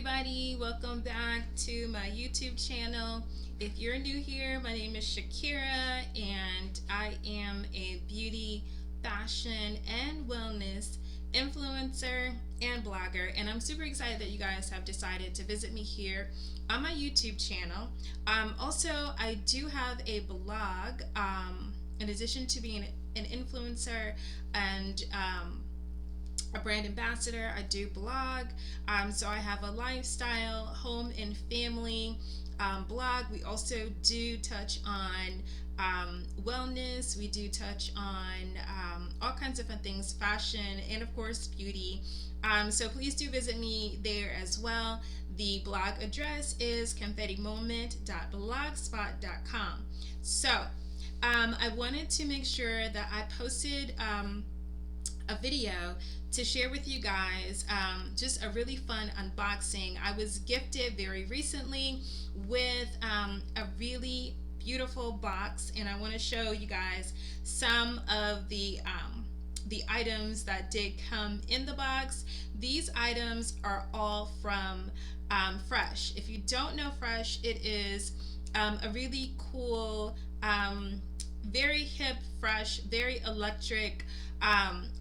everybody, welcome back to my YouTube channel. If you're new here, my name is Shakira and I am a beauty, fashion, and wellness influencer and blogger, and I'm super excited that you guys have decided to visit me here on my YouTube channel. Also, I do have a blog in addition to being an influencer and a brand ambassador. I do blog. So I have a lifestyle, home, and family blog. We also do touch on wellness. We do touch on all kinds of fun things, fashion, and of course, beauty. So please do visit me there as well. The blog address is confettimoment.blogspot.com. So I wanted to make sure that I posted a video to share with you guys just a really fun unboxing. I was gifted very recently with a really beautiful box, and I want to show you guys some of the items that did come in the box. These items are all from Fresh. If you don't know Fresh, it is a really cool, very hip, fresh, very electric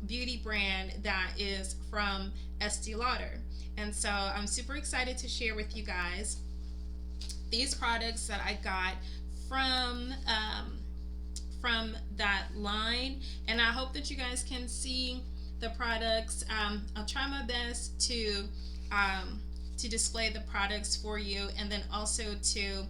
beauty brand that is from Estee Lauder. And so I'm super excited to share with you guys these products that I got from that line, and I hope that you guys can see the products. I'll try my best to display the products for you, and then also to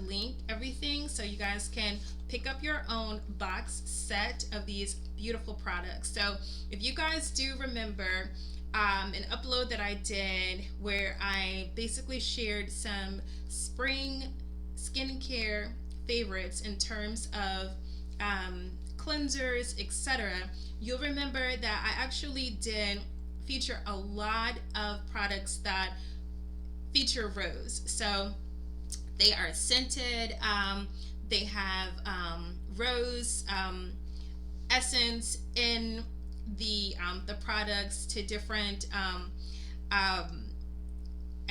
link everything so you guys can pick up your own box set of these beautiful products. So if you guys do remember an upload that I did where I basically shared some spring skincare favorites in terms of cleansers, etc., you'll remember that I actually did feature a lot of products that feature rose. So they are scented, they have rose essence in the products, to different I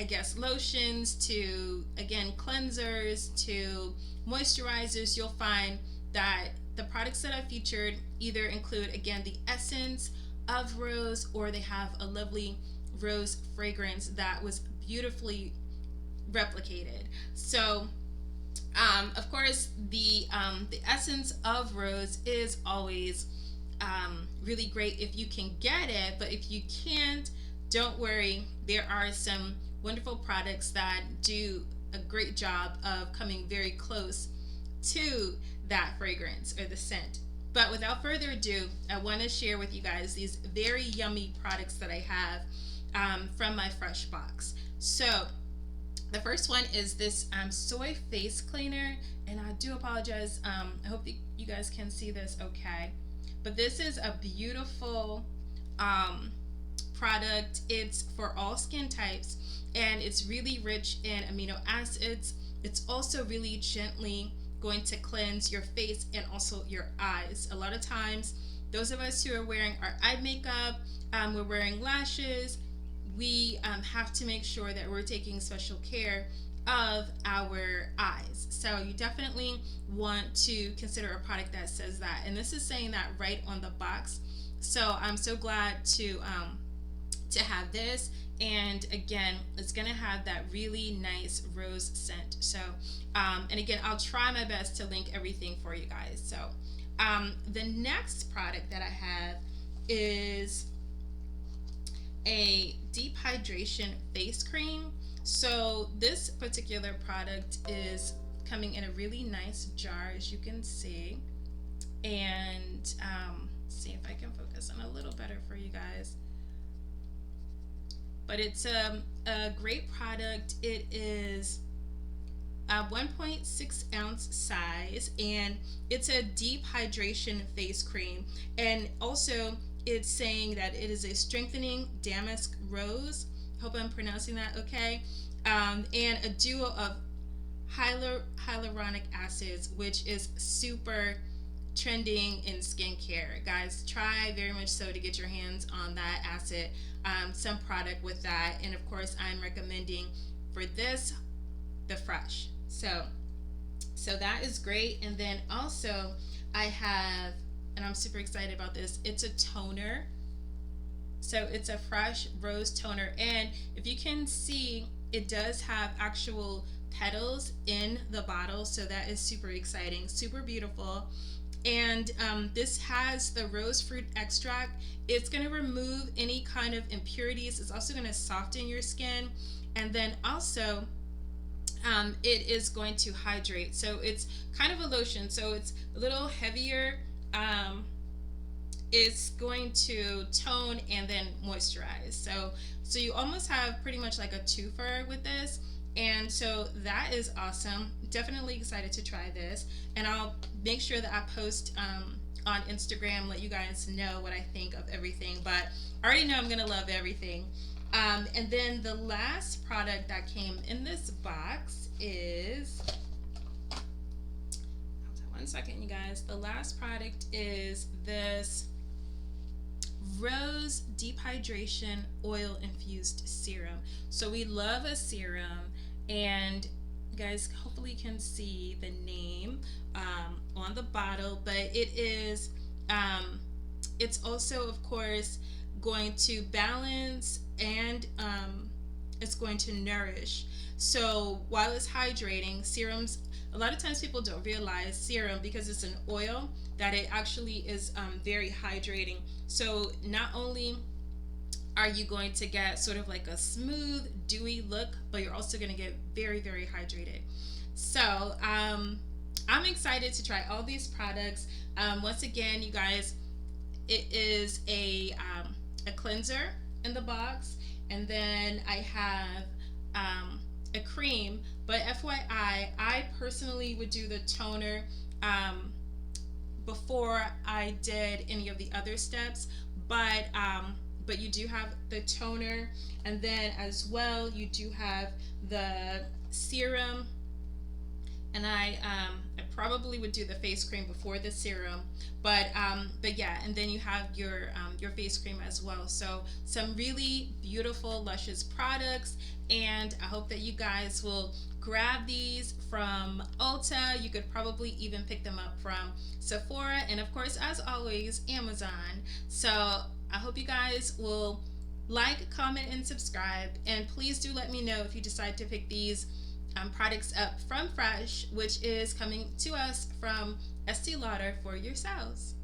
guess lotions, to again cleansers, to moisturizers. You'll find that the products that I featured either include again the essence of rose, or they have a lovely rose fragrance that was beautifully replicated. So of course the essence of rose is always really great if you can get it, but if you can't, don't worry, there are some wonderful products that do a great job of coming very close to that fragrance or the scent. But without further ado, I want to share with you guys these very yummy products that I have from my Fresh box. So the first one is this soy face cleaner, and I do apologize. I hope that you guys can see this okay. But this is a beautiful product. It's for all skin types, and it's really rich in amino acids. It's also really gently going to cleanse your face and also your eyes. A lot of times, those of us who are wearing our eye makeup, we're wearing lashes, we have to make sure that we're taking special care of our eyes. So you definitely want to consider a product that says that, and this is saying that right on the box. So I'm so glad to have this, and again, it's gonna have that really nice rose scent. So and again, I'll try my best to link everything for you guys. So the next product that I have is a deep hydration face cream. So this particular product is coming in a really nice jar, as you can see, and see if I can focus on a little better for you guys. But it's a great product. It is a 1.6 ounce size, and it's a deep hydration face cream. And also it's saying that it is a strengthening damask rose, hope I'm pronouncing that okay, and a duo of hyaluronic acids, which is super trending in skincare. Guys, try very much so to get your hands on that acid, some product with that. And of course, I'm recommending for this the Fresh. So that is great. And then also I have, and I'm super excited about this, it's a toner. So it's a Fresh rose toner, and if you can see, it does have actual petals in the bottle, so that is super exciting, super beautiful. And this has the rose fruit extract. It's going to remove any kind of impurities. It's also going to soften your skin, and then also it is going to hydrate. So it's kind of a lotion, so it's a little heavier. It's going to tone and then moisturize. So you almost have pretty much like a twofer with this. And so that is awesome. Definitely excited to try this. And I'll make sure that I post on Instagram, let you guys know what I think of everything. But I already know I'm going to love everything. And then the last product that came in this box is, one second, you guys. The last product is this Rose Deep Hydration Oil Infused Serum. So we love a serum, and you guys hopefully can see the name on the bottle, but it is it's also, of course, going to balance and it's going to nourish. So while it's hydrating, serums, a lot of times people don't realize serum, because it's an oil, that it actually is very hydrating. So not only are you going to get sort of like a smooth, dewy look, but you're also going to get very, very hydrated. So I'm excited to try all these products. Once again, you guys, it is a cleanser in the box, and then I have a cream. But FYI, I personally would do the toner before I did any of the other steps. But you do have the toner, and then as well you do have the serum. And I probably would do the face cream before the serum, but yeah, and then you have your face cream as well. So some really beautiful, luscious products, and I hope that you guys will grab these from Ulta. You could probably even pick them up from Sephora, and of course, as always, Amazon. So I hope you guys will like, comment, and subscribe, and please do let me know if you decide to pick these products up from Fresh, which is coming to us from Estee Lauder, for yourselves.